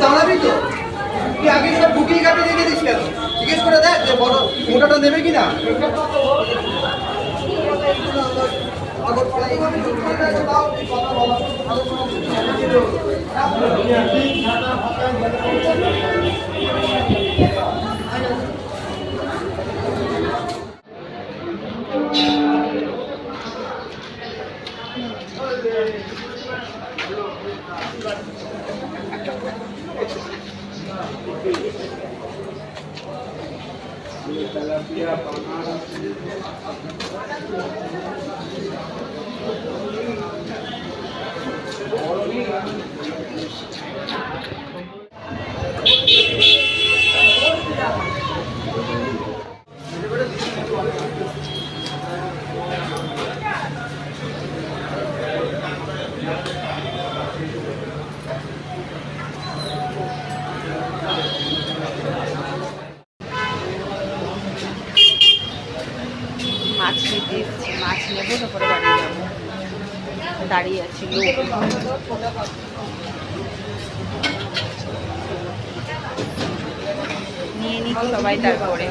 দাঁড়াবি তো তুই আগে সব বুকিং কাটে দেখে দিস কেন? জিজ্ঞেস করে দেখ যে বড় মোটাটা নেবে কিনা। মাছ নিতে এসেছি, মাছ নেবো তারপরে বাড়ি যাবো। দাঁড়িয়ে আছি লোক, নিয়ে নিচ্ছি সবাই। তারপরে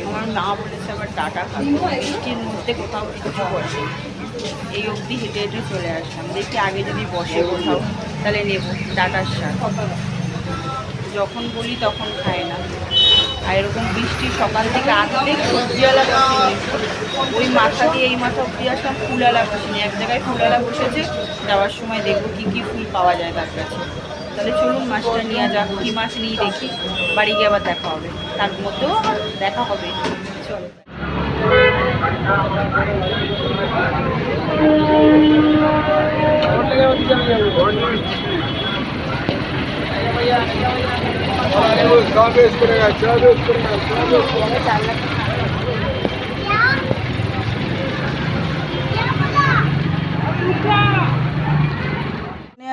আমার মা বলেছে আবার ডাটা খাবো, বৃষ্টির মধ্যে কোথাও কিছু বসে এই অবধি হেঁটে হেঁটে চলে আসলাম। দেখি আগে যদি বসে কোথাও তাহলে নেবো ডাটার শাক। যখন বলি তখন খায় না। আর এরকম বৃষ্টি সকাল থেকে আসতে সবজিওয়ালা বসেনি, ওই মাথা দিয়ে এই মাথা অব্দি আসলাম, ফুলওয়ালা বসেনি। এক জায়গায় ফুলওয়ালা বসেছে, যাওয়ার সময় দেখবো কী কী ফুল পাওয়া যায় তার কাছে। তাহলে চলুন মাছটা নিয়ে যাক, কী মাছ নিয়ে দেখি, বাড়ি গিয়ে আবার দেখা হবে। তার মধ্যেও দেখা হবে, চলো।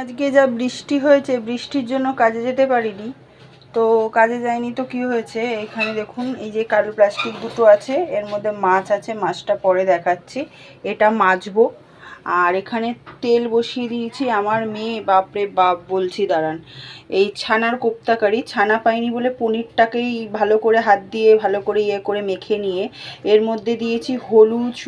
আজকে যা বৃষ্টি হয়েছে, বৃষ্টির জন্য কাজে যেতে পারিনি। তো কাজে যায়নি তো কি হয়েছে, এখানে দেখুন এই যে কালো প্লাস্টিক দুটো আছে, এর মধ্যে মাছ আছে। মাছটা পরে দেখাচ্ছি, এটা মাজবো। আর এখানে তেল বসিয়ে দিয়েছি। আমার মেয়ে বাপরে বাপ বলছি দাঁড়ান, এই ছানার কোপ্তাকারি, ছানা পাইনি বলে পনিরটাকেই ভালো করে হাত দিয়ে ভালো করে ইয়ে করে মেখে নিয়ে এর মধ্যে দিয়েছি হলুদ,